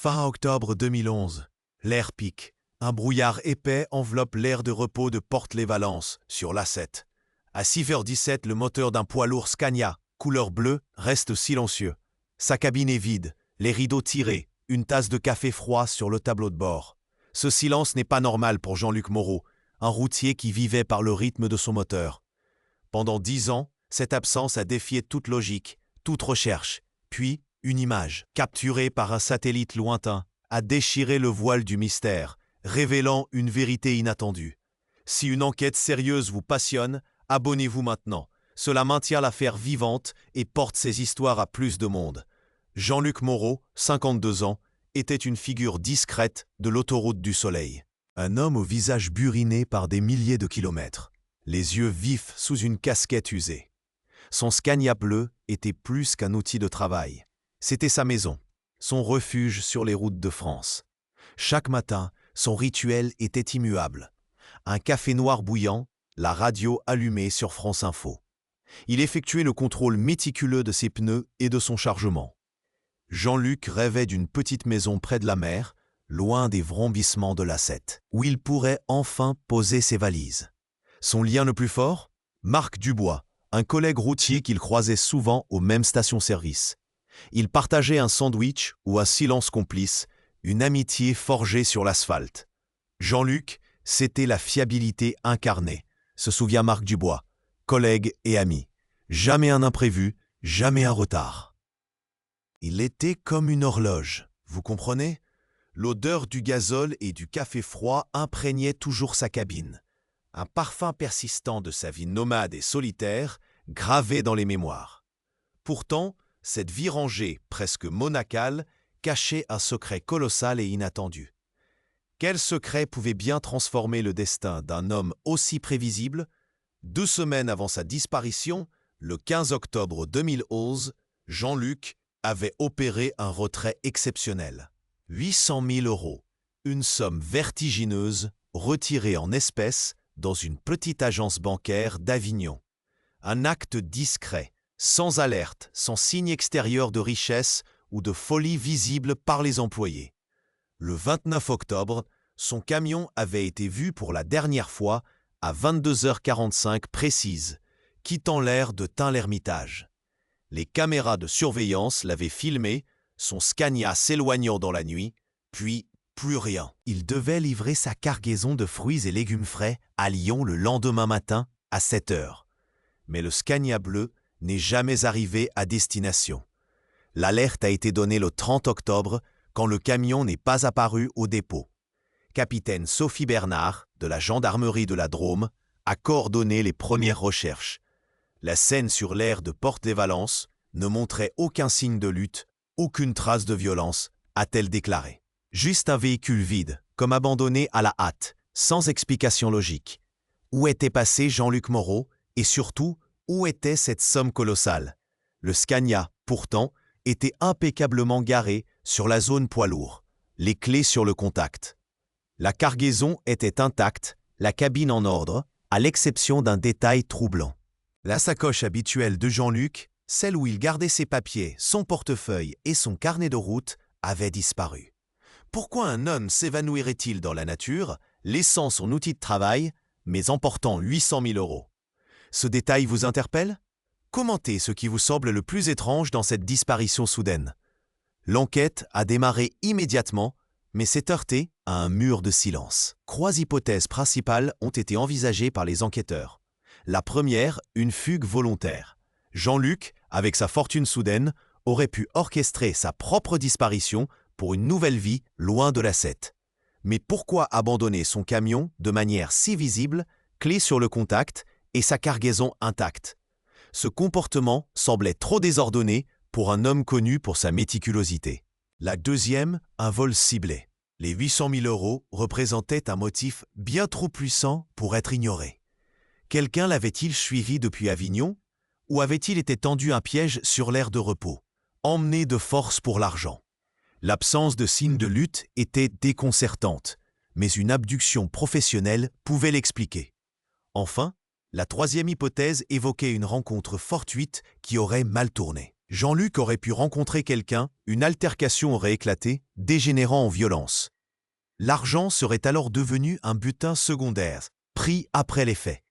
Fin octobre 2011. L'air pique. Un brouillard épais enveloppe l'aire de repos de Porte-les-Valences, sur l'A7. À 6h17, le moteur d'un poids lourd Scania, couleur bleue, reste silencieux. Sa cabine est vide, les rideaux tirés, une tasse de café froid sur le tableau de bord. Ce silence n'est pas normal pour Jean-Luc Moreau, un routier qui vivait par le rythme de son moteur. Pendant 10 ans, cette absence a défié toute logique, toute recherche. Puis, une image, capturée par un satellite lointain, a déchiré le voile du mystère, révélant une vérité inattendue. Si une enquête sérieuse vous passionne, abonnez-vous maintenant. Cela maintient l'affaire vivante et porte ses histoires à plus de monde. Jean-Luc Moreau, 52 ans, était une figure discrète de l'autoroute du Soleil. Un homme au visage buriné par des milliers de kilomètres, les yeux vifs sous une casquette usée. Son Scania bleu était plus qu'un outil de travail. C'était sa maison, son refuge sur les routes de France. Chaque matin, son rituel était immuable. Un café noir bouillant, la radio allumée sur France Info. Il effectuait le contrôle méticuleux de ses pneus et de son chargement. Jean-Luc rêvait d'une petite maison près de la mer, loin des vrombissements de l'A7, où il pourrait enfin poser ses valises. Son lien le plus fort ? Marc Dubois, un collègue routier qu'il croisait souvent aux mêmes stations-service. Ils partageaient un sandwich ou un silence complice, une amitié forgée sur l'asphalte. Jean-Luc, c'était la fiabilité incarnée, se souvient Marc Dubois, collègue et ami. Jamais un imprévu, jamais un retard. Il était comme une horloge, vous comprenez ? L'odeur du gazole et du café froid imprégnait toujours sa cabine. Un parfum persistant de sa vie nomade et solitaire, gravé dans les mémoires. Pourtant, cette vie rangée, presque monacale, cachait un secret colossal et inattendu. Quel secret pouvait bien transformer le destin d'un homme aussi prévisible ? 2 semaines avant sa disparition, le 15 octobre 2011, Jean-Luc avait opéré un retrait exceptionnel. 800 000 €, une somme vertigineuse retirée en espèces dans une petite agence bancaire d'Avignon. Un acte discret, sans alerte, sans signe extérieur de richesse ou de folie visible par les employés. Le 29 octobre, son camion avait été vu pour la dernière fois à 22h45 précise, quittant l'aire de Tain-l'Hermitage. Les caméras de surveillance l'avaient filmé, son Scania s'éloignant dans la nuit, puis plus rien. Il devait livrer sa cargaison de fruits et légumes frais à Lyon le lendemain matin à 7h. Mais le Scania bleu n'est jamais arrivé à destination. L'alerte a été donnée le 30 octobre quand le camion n'est pas apparu au dépôt. Capitaine Sophie Bernard, de la gendarmerie de la Drôme, a coordonné les premières recherches. La scène sur l'aire de Porte-les-Valences ne montrait aucun signe de lutte, aucune trace de violence, a-t-elle déclaré. Juste un véhicule vide, comme abandonné à la hâte, sans explication logique. Où était passé Jean-Luc Moreau et surtout, où était cette somme colossale ? Le Scania, pourtant, était impeccablement garé sur la zone poids lourd, les clés sur le contact. La cargaison était intacte, la cabine en ordre, à l'exception d'un détail troublant. La sacoche habituelle de Jean-Luc, celle où il gardait ses papiers, son portefeuille et son carnet de route, avait disparu. Pourquoi un homme s'évanouirait-il dans la nature, laissant son outil de travail, mais emportant 800 000 €? Ce détail vous interpelle ? Commentez ce qui vous semble le plus étrange dans cette disparition soudaine. L'enquête a démarré immédiatement, mais s'est heurtée à un mur de silence. 3 hypothèses principales ont été envisagées par les enquêteurs. La première, une fugue volontaire. Jean-Luc, avec sa fortune soudaine, aurait pu orchestrer sa propre disparition pour une nouvelle vie loin de l'A7. Mais pourquoi abandonner son camion de manière si visible, clé sur le contact et sa cargaison intacte ? Ce comportement semblait trop désordonné pour un homme connu pour sa méticulosité. La deuxième, un vol ciblé. Les 800 000 € représentaient un motif bien trop puissant pour être ignoré. Quelqu'un l'avait-il suivi depuis Avignon ou avait-il été tendu un piège sur l'aire de repos, emmené de force pour l'argent ? L'absence de signes de lutte était déconcertante, mais une abduction professionnelle pouvait l'expliquer. Enfin, la troisième hypothèse évoquait une rencontre fortuite qui aurait mal tourné. Jean-Luc aurait pu rencontrer quelqu'un, une altercation aurait éclaté, dégénérant en violence. L'argent serait alors devenu un butin secondaire, pris après les faits.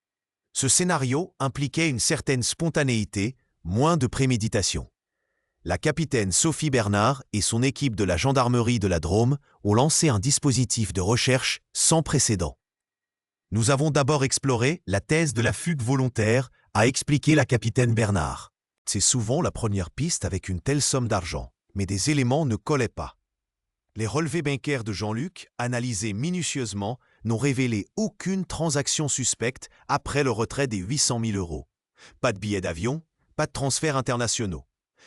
Ce scénario impliquait une certaine spontanéité, moins de préméditation. La capitaine Sophie Bernard et son équipe de la gendarmerie de la Drôme ont lancé un dispositif de recherche sans précédent. Nous avons d'abord exploré la thèse de la fugue volontaire, a expliqué la capitaine Bernard. C'est souvent la première piste avec une telle somme d'argent, mais des éléments ne collaient pas. Les relevés bancaires de Jean-Luc, analysés minutieusement, n'ont révélé aucune transaction suspecte après le retrait des 800 000 euros. Pas de billets d'avion, pas de transferts internationaux.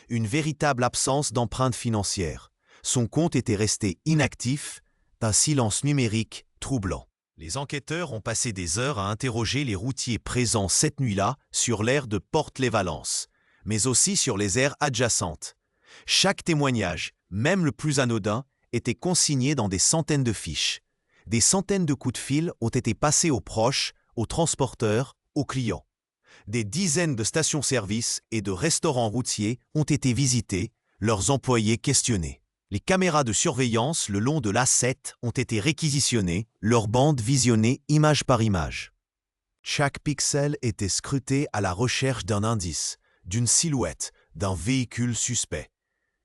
Une véritable absence d'empreinte financière. Son compte était resté inactif, d'un silence numérique troublant. Les enquêteurs ont passé des heures à interroger les routiers présents cette nuit-là sur l'aire de Porte-les-Valences, mais aussi sur les aires adjacentes. Chaque témoignage, même le plus anodin, était consigné dans des centaines de fiches. Des centaines de coups de fil ont été passés aux proches, aux transporteurs, aux clients. Des dizaines de stations-service et de restaurants routiers ont été visités, leurs employés questionnés. Les caméras de surveillance le long de l'A7 ont été réquisitionnées, leurs bandes visionnées image par image. Chaque pixel était scruté à la recherche d'un indice, d'une silhouette, d'un véhicule suspect.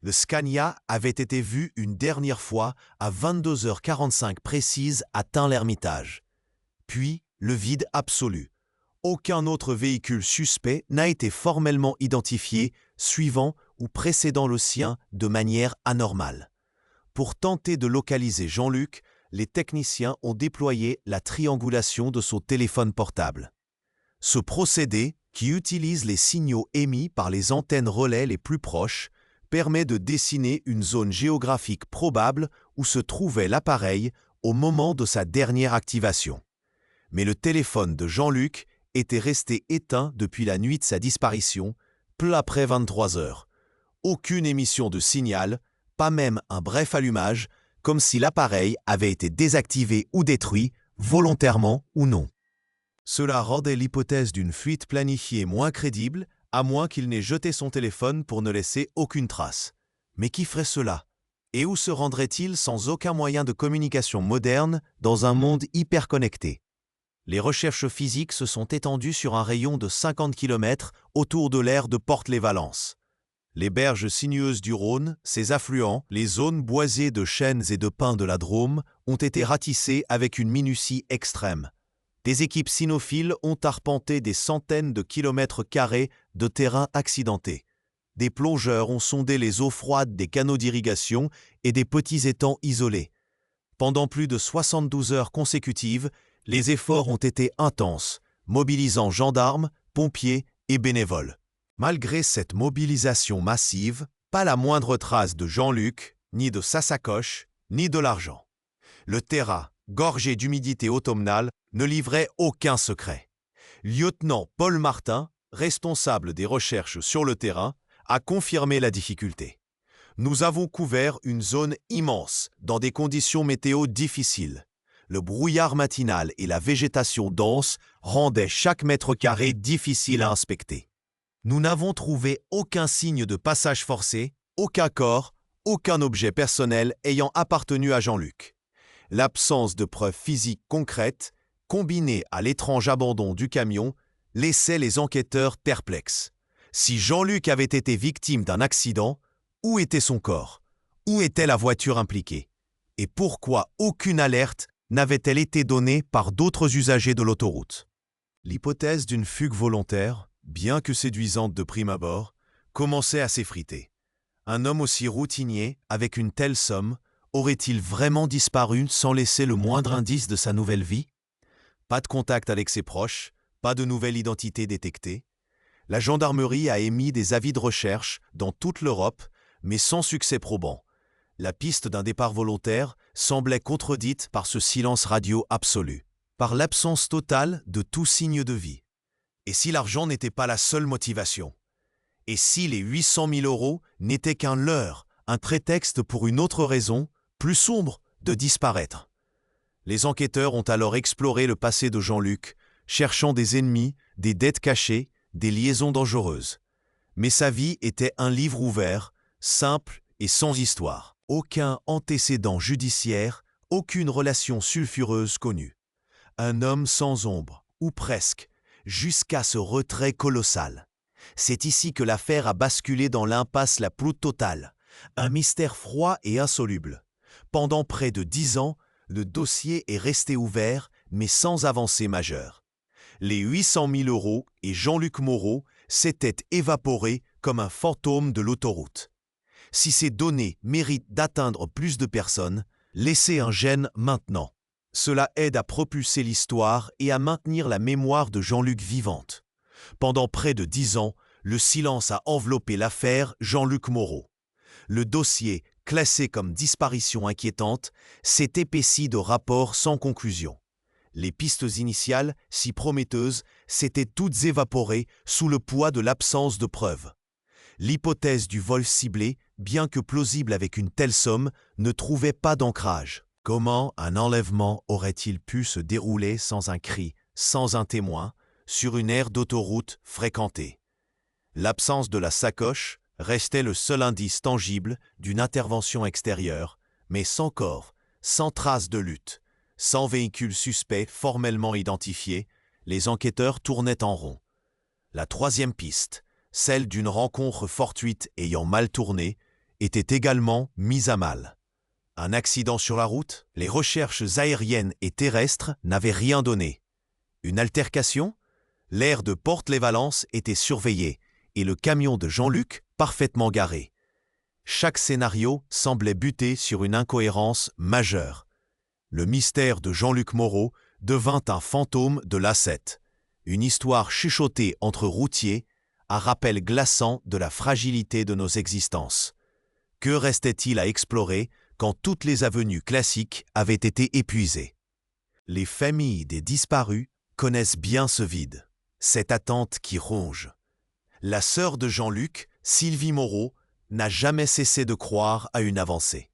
Le Scania avait été vu une dernière fois à 22h45 précise à Tain-l'Hermitage. Puis, le vide absolu. Aucun autre véhicule suspect n'a été formellement identifié suivant ou précédant le sien de manière anormale. Pour tenter de localiser Jean-Luc, les techniciens ont déployé la triangulation de son téléphone portable. Ce procédé, qui utilise les signaux émis par les antennes relais les plus proches, permet de dessiner une zone géographique probable où se trouvait l'appareil au moment de sa dernière activation. Mais le téléphone de Jean-Luc était resté éteint depuis la nuit de sa disparition, peu après 23 heures. Aucune émission de signal, pas même un bref allumage, comme si l'appareil avait été désactivé ou détruit, volontairement ou non. Cela rendait l'hypothèse d'une fuite planifiée moins crédible, à moins qu'il n'ait jeté son téléphone pour ne laisser aucune trace. Mais qui ferait cela? Et où se rendrait-il sans aucun moyen de communication moderne dans un monde hyper connecté? Les recherches physiques se sont étendues sur un rayon de 50 km autour de l'aire de Porte-les-Valences. Les berges sinueuses du Rhône, ses affluents, les zones boisées de chênes et de pins de la Drôme ont été ratissées avec une minutie extrême. Des équipes cynophiles ont arpenté des centaines de kilomètres carrés de terrain accidentés. Des plongeurs ont sondé les eaux froides des canaux d'irrigation et des petits étangs isolés. Pendant plus de 72 heures consécutives, les efforts ont été intenses, mobilisant gendarmes, pompiers et bénévoles. Malgré cette mobilisation massive, pas la moindre trace de Jean-Luc, ni de sa sacoche, ni de l'argent. Le terrain, gorgé d'humidité automnale, ne livrait aucun secret. Lieutenant Paul Martin, responsable des recherches sur le terrain, a confirmé la difficulté. Nous avons couvert une zone immense, dans des conditions météo difficiles. Le brouillard matinal et la végétation dense rendaient chaque mètre carré difficile à inspecter. Nous n'avons trouvé aucun signe de passage forcé, aucun corps, aucun objet personnel ayant appartenu à Jean-Luc. L'absence de preuves physiques concrètes, combinée à l'étrange abandon du camion, laissait les enquêteurs perplexes. Si Jean-Luc avait été victime d'un accident, où était son corps? Où était la voiture impliquée? Et pourquoi aucune alerte n'avait-elle été donnée par d'autres usagers de l'autoroute? L'hypothèse d'une fugue volontaire, bien que séduisante de prime abord, commençait à s'effriter. Un homme aussi routinier, avec une telle somme, aurait-il vraiment disparu sans laisser le moindre indice de sa nouvelle vie? Pas de contact avec ses proches, pas de nouvelle identité détectée. La gendarmerie a émis des avis de recherche dans toute l'Europe, mais sans succès probant. La piste d'un départ volontaire semblait contredite par ce silence radio absolu, par l'absence totale de tout signe de vie. Et si l'argent n'était pas la seule motivation? Et si les 800 000 euros n'étaient qu'un leurre, un prétexte pour une autre raison, plus sombre, de disparaître? Les enquêteurs ont alors exploré le passé de Jean-Luc, cherchant des ennemis, des dettes cachées, des liaisons dangereuses. Mais sa vie était un livre ouvert, simple et sans histoire. Aucun antécédent judiciaire, aucune relation sulfureuse connue. Un homme sans ombre, ou presque, jusqu'à ce retrait colossal. C'est ici que l'affaire a basculé dans l'impasse la plus totale, un mystère froid et insoluble. Pendant près de 10 ans, le dossier est resté ouvert, mais sans avancée majeure. Les 800 000 € et Jean-Luc Moreau s'étaient évaporés comme un fantôme de l'autoroute. Si ces données méritent d'atteindre plus de personnes, laissez un gène maintenant. Cela aide à propulser l'histoire et à maintenir la mémoire de Jean-Luc vivante. Pendant près de 10 ans, le silence a enveloppé l'affaire Jean-Luc Moreau. Le dossier, classé comme disparition inquiétante, s'est épaissi de rapports sans conclusion. Les pistes initiales, si prometteuses, s'étaient toutes évaporées sous le poids de l'absence de preuves. L'hypothèse du vol ciblé, bien que plausible avec une telle somme, ne trouvait pas d'ancrage. Comment un enlèvement aurait-il pu se dérouler sans un cri, sans un témoin, sur une aire d'autoroute fréquentée? L'absence de la sacoche restait le seul indice tangible d'une intervention extérieure, mais sans corps, sans trace de lutte, sans véhicule suspect formellement identifié, les enquêteurs tournaient en rond. La troisième piste, celle d'une rencontre fortuite ayant mal tourné, était également mise à mal. Un accident sur la route, les recherches aériennes et terrestres n'avaient rien donné. Une altercation? L'aire de Porte-les-Valences était surveillée et le camion de Jean-Luc parfaitement garé. Chaque scénario semblait buter sur une incohérence majeure. Le mystère de Jean-Luc Moreau devint un fantôme de l'A7, une histoire chuchotée entre routiers, un rappel glaçant de la fragilité de nos existences. Que restait-il à explorer quand toutes les avenues classiques avaient été épuisées? Les familles des disparus connaissent bien ce vide, cette attente qui ronge. La sœur de Jean-Luc, Sylvie Moreau, n'a jamais cessé de croire à une avancée.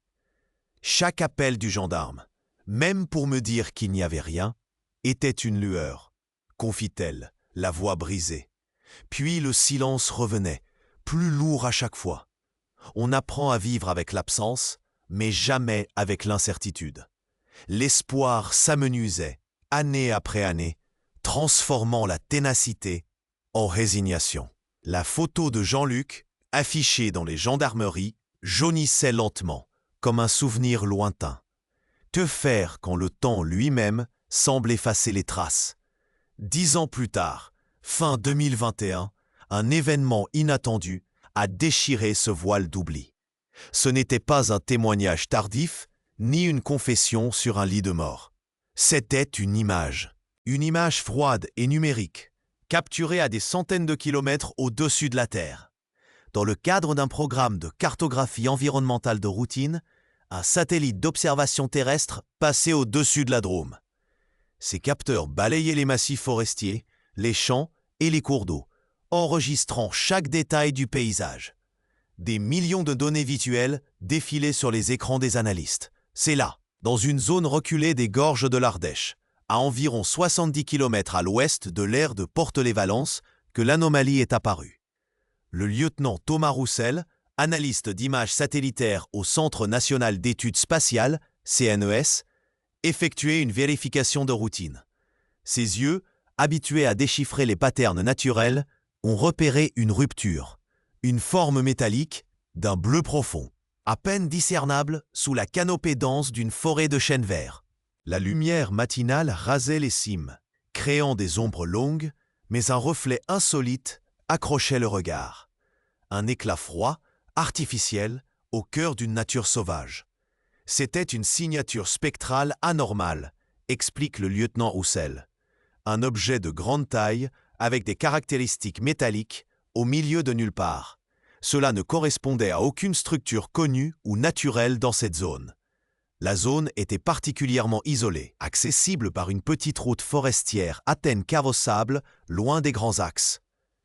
Chaque appel du gendarme, même pour me dire qu'il n'y avait rien, était une lueur, confie-t-elle, la voix brisée. Puis le silence revenait, plus lourd à chaque fois. On apprend à vivre avec l'absence, mais jamais avec l'incertitude. L'espoir s'amenuisait, année après année, transformant la ténacité en résignation. La photo de Jean-Luc, affichée dans les gendarmeries, jaunissait lentement, comme un souvenir lointain. Que faire quand le temps lui-même semble effacer les traces? 10 ans plus tard, fin 2021, un événement inattendu a déchiré ce voile d'oubli. Ce n'était pas un témoignage tardif, ni une confession sur un lit de mort. C'était une image froide et numérique, capturée à des centaines de kilomètres au-dessus de la Terre. Dans le cadre d'un programme de cartographie environnementale de routine, un satellite d'observation terrestre passait au-dessus de la Drôme. Ces capteurs balayaient les massifs forestiers, les champs et les cours d'eau, enregistrant chaque détail du paysage. Des millions de données visuelles défilaient sur les écrans des analystes. C'est là, dans une zone reculée des gorges de l'Ardèche, à environ 70 km à l'ouest de l'aire de Porte-les-Valences, que l'anomalie est apparue. Le lieutenant Thomas Roussel, analyste d'images satellitaires au Centre national d'études spatiales, CNES, effectuait une vérification de routine. Ses yeux, habitués à déchiffrer les patterns naturels, ont repéré une rupture, une forme métallique d'un bleu profond, à peine discernable sous la canopée dense d'une forêt de chênes verts. La lumière matinale rasait les cimes, créant des ombres longues, mais un reflet insolite accrochait le regard. Un éclat froid, artificiel, au cœur d'une nature sauvage. C'était une signature spectrale anormale, explique le lieutenant Roussel. Un objet de grande taille, avec des caractéristiques métalliques, au milieu de nulle part. Cela ne correspondait à aucune structure connue ou naturelle dans cette zone. La zone était particulièrement isolée, accessible par une petite route forestière à peine carrossable, loin des grands axes.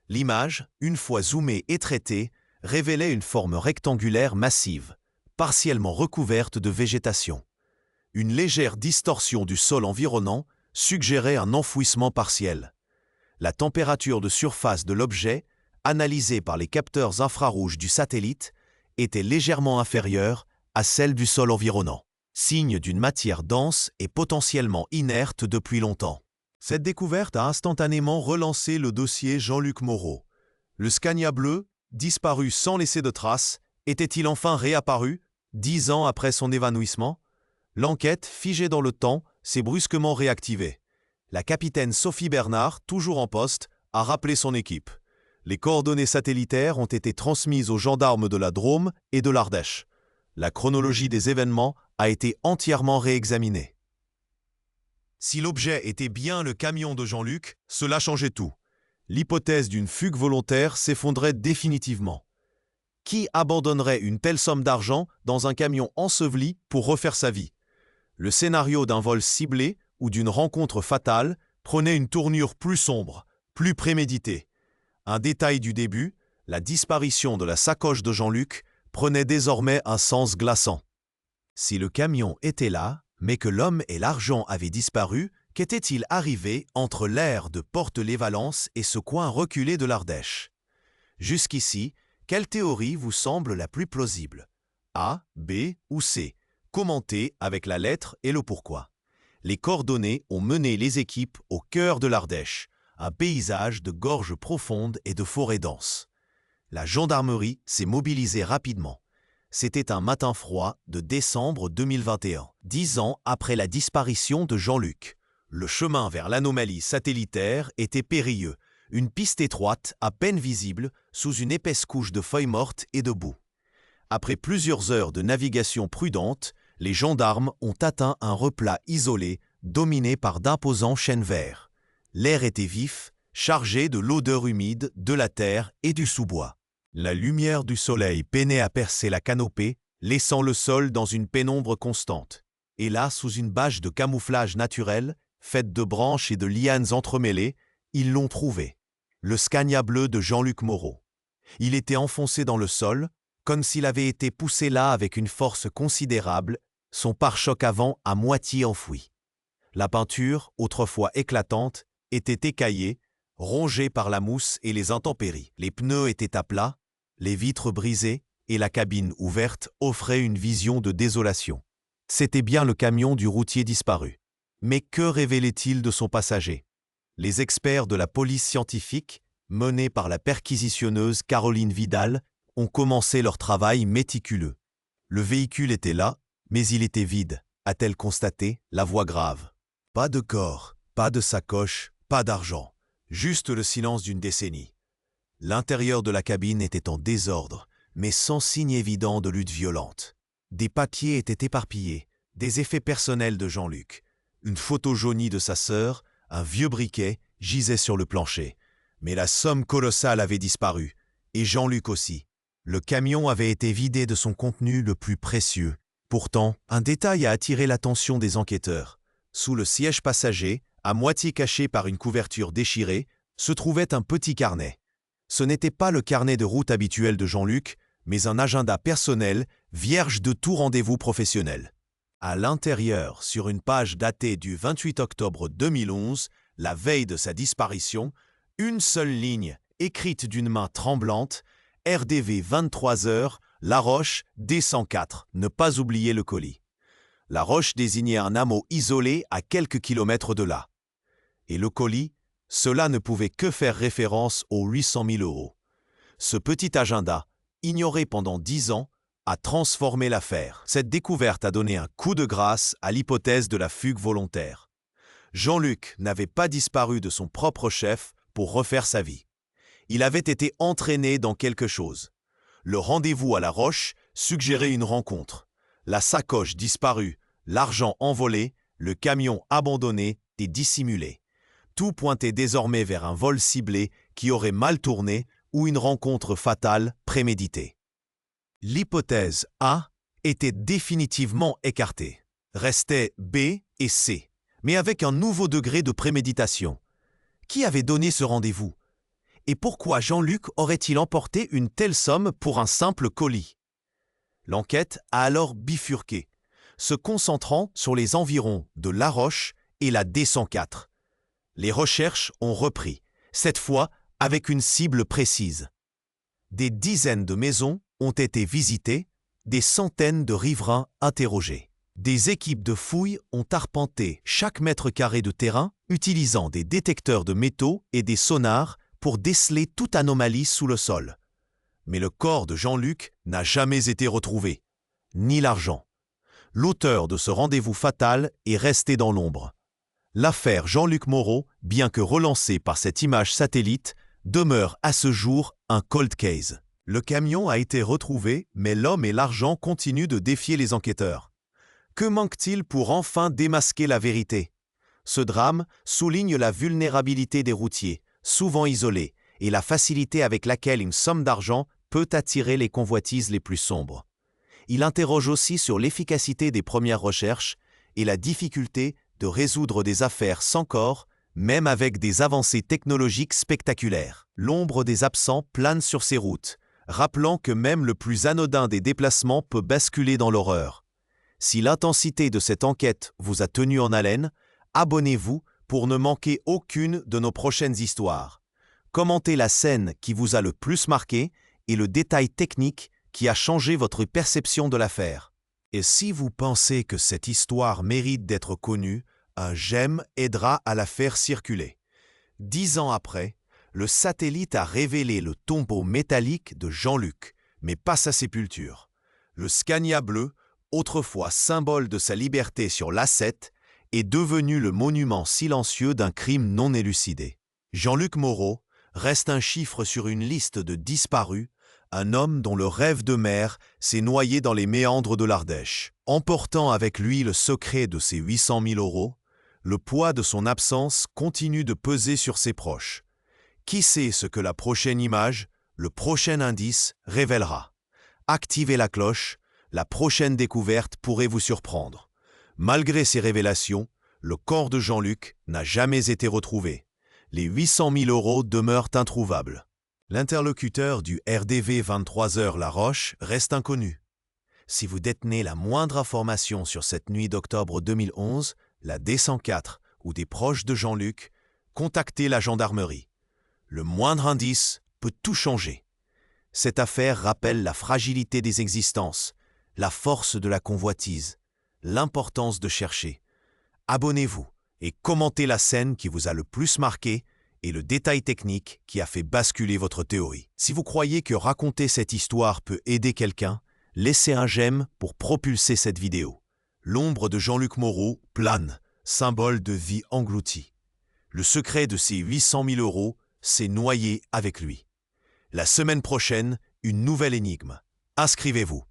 L'image, une fois zoomée et traitée, révélait une forme rectangulaire massive, partiellement recouverte de végétation. Une légère distorsion du sol environnant suggérait un enfouissement partiel. La température de surface de l'objet, analysée par les capteurs infrarouges du satellite, était légèrement inférieure à celle du sol environnant, signe d'une matière dense et potentiellement inerte depuis longtemps. Cette découverte a instantanément relancé le dossier Jean-Luc Moreau. Le Scania bleu, disparu sans laisser de traces, était-il enfin réapparu, 10 ans après son évanouissement? L'enquête, figée dans le temps, s'est brusquement réactivée. La capitaine Sophie Bernard, toujours en poste, a rappelé son équipe. Les coordonnées satellitaires ont été transmises aux gendarmes de la Drôme et de l'Ardèche. La chronologie des événements a été entièrement réexaminée. Si l'objet était bien le camion de Jean-Luc, cela changeait tout. L'hypothèse d'une fugue volontaire s'effondrait définitivement. Qui abandonnerait une telle somme d'argent dans un camion enseveli pour refaire sa vie? Le scénario d'un vol ciblé ou d'une rencontre fatale prenait une tournure plus sombre, plus préméditée. Un détail du début, la disparition de la sacoche de Jean-Luc, prenait désormais un sens glaçant. Si le camion était là, mais que l'homme et l'argent avaient disparu, qu'était-il arrivé entre l'aire de Porte-les-Valences et ce coin reculé de l'Ardèche? Jusqu'ici, quelle théorie vous semble la plus plausible? A, B ou C? Commentez avec la lettre et le pourquoi. Les coordonnées ont mené les équipes au cœur de l'Ardèche, un paysage de gorges profondes et de forêts denses. La gendarmerie s'est mobilisée rapidement. C'était un matin froid de décembre 2021, 10 ans après la disparition de Jean-Luc. Le chemin vers l'anomalie satellitaire était périlleux, une piste étroite, à peine visible, sous une épaisse couche de feuilles mortes et de boue. Après plusieurs heures de navigation prudente, les gendarmes ont atteint un replat isolé, dominé par d'imposants chênes verts. L'air était vif, chargé de l'odeur humide, de la terre et du sous-bois. La lumière du soleil peinait à percer la canopée, laissant le sol dans une pénombre constante. Et là, sous une bâche de camouflage naturel, faite de branches et de lianes entremêlées, ils l'ont trouvé. Le Scania bleu de Jean-Luc Moreau. Il était enfoncé dans le sol, comme s'il avait été poussé là avec une force considérable, son pare-choc avant à moitié enfoui. La peinture, autrefois éclatante, était écaillée, rongée par la mousse et les intempéries. Les pneus étaient à plat, les vitres brisées et la cabine ouverte offraient une vision de désolation. C'était bien le camion du routier disparu. Mais que révélait-il de son passager? Les experts de la police scientifique, menés par la perquisitionneuse Caroline Vidal, ont commencé leur travail méticuleux. Le véhicule était là, mais il était vide, a-t-elle constaté, la voix grave. Pas de corps, pas de sacoche, pas d'argent, juste le silence d'une décennie. L'intérieur de la cabine était en désordre, mais sans signe évident de lutte violente. Des papiers étaient éparpillés, des effets personnels de Jean-Luc. Une photo jaunie de sa sœur, un vieux briquet, gisait sur le plancher. Mais la somme colossale avait disparu, et Jean-Luc aussi. Le camion avait été vidé de son contenu le plus précieux. Pourtant, un détail a attiré l'attention des enquêteurs. Sous le siège passager, à moitié caché par une couverture déchirée, se trouvait un petit carnet. Ce n'était pas le carnet de route habituel de Jean-Luc, mais un agenda personnel, vierge de tout rendez-vous professionnel. À l'intérieur, sur une page datée du 28 octobre 2011, la veille de sa disparition, une seule ligne, écrite d'une main tremblante, RDV 23h, La Roche, D104, ne pas oublier le colis. La Roche désignait un hameau isolé à quelques kilomètres de là. Et le colis, cela ne pouvait que faire référence aux 800 000 euros. Ce petit agenda, ignoré pendant 10 ans, a transformé l'affaire. Cette découverte a donné un coup de grâce à l'hypothèse de la fugue volontaire. Jean-Luc n'avait pas disparu de son propre chef pour refaire sa vie. Il avait été entraîné dans quelque chose. Le rendez-vous à La Roche suggérait une rencontre. La sacoche disparue, l'argent envolé, le camion abandonné et dissimulé. Tout pointait désormais vers un vol ciblé qui aurait mal tourné ou une rencontre fatale préméditée. L'hypothèse A était définitivement écartée. Restaient B et C, mais avec un nouveau degré de préméditation. Qui avait donné ce rendez-vous? Et pourquoi Jean-Luc aurait-il emporté une telle somme pour un simple colis? L'enquête a alors bifurqué, se concentrant sur les environs de La Roche et la D104. Les recherches ont repris, cette fois avec une cible précise. Des dizaines de maisons ont été visitées, des centaines de riverains interrogés. Des équipes de fouilles ont arpenté chaque mètre carré de terrain, utilisant des détecteurs de métaux et des sonars pour déceler toute anomalie sous le sol. Mais le corps de Jean-Luc n'a jamais été retrouvé, ni l'argent. L'auteur de ce rendez-vous fatal est resté dans l'ombre. L'affaire Jean-Luc Moreau, bien que relancée par cette image satellite, demeure à ce jour un cold case. Le camion a été retrouvé, mais l'homme et l'argent continuent de défier les enquêteurs. Que manque-t-il pour enfin démasquer la vérité? Ce drame souligne la vulnérabilité des routiers, souvent isolés, et la facilité avec laquelle une somme d'argent peut attirer les convoitises les plus sombres. Il interroge aussi sur l'efficacité des premières recherches et la difficulté de résoudre des affaires sans corps, même avec des avancées technologiques spectaculaires. L'ombre des absents plane sur ces routes, rappelant que même le plus anodin des déplacements peut basculer dans l'horreur. Si l'intensité de cette enquête vous a tenu en haleine, abonnez-vous pour ne manquer aucune de nos prochaines histoires. Commentez la scène qui vous a le plus marqué et le détail technique qui a changé votre perception de l'affaire. Et si vous pensez que cette histoire mérite d'être connue, un j'aime aidera à la faire circuler. 10 ans après, le satellite a révélé le tombeau métallique de Jean-Luc, mais pas sa sépulture. Le Scania bleu, autrefois symbole de sa liberté sur l'A7, est devenu le monument silencieux d'un crime non élucidé. Jean-Luc Moreau reste un chiffre sur une liste de disparus, un homme dont le rêve de mer s'est noyé dans les méandres de l'Ardèche. Emportant avec lui le secret de ses 800 000 €, le poids de son absence continue de peser sur ses proches. Qui sait ce que la prochaine image, le prochain indice révélera? Activez la cloche, la prochaine découverte pourrait vous surprendre. Malgré ces révélations, le corps de Jean-Luc n'a jamais été retrouvé. Les 800 000 € demeurent introuvables. L'interlocuteur du RDV 23h La Roche reste inconnu. Si vous détenez la moindre information sur cette nuit d'octobre 2011, la D104 ou des proches de Jean-Luc, contactez la gendarmerie. Le moindre indice peut tout changer. Cette affaire rappelle la fragilité des existences, la force de la convoitise, l'importance de chercher. Abonnez-vous et commentez la scène qui vous a le plus marqué et le détail technique qui a fait basculer votre théorie. Si vous croyez que raconter cette histoire peut aider quelqu'un, laissez un j'aime pour propulser cette vidéo. L'ombre de Jean-Luc Moreau plane, symbole de vie engloutie. Le secret de ses 800 000 € s'est noyé avec lui. La semaine prochaine, une nouvelle énigme. Inscrivez-vous.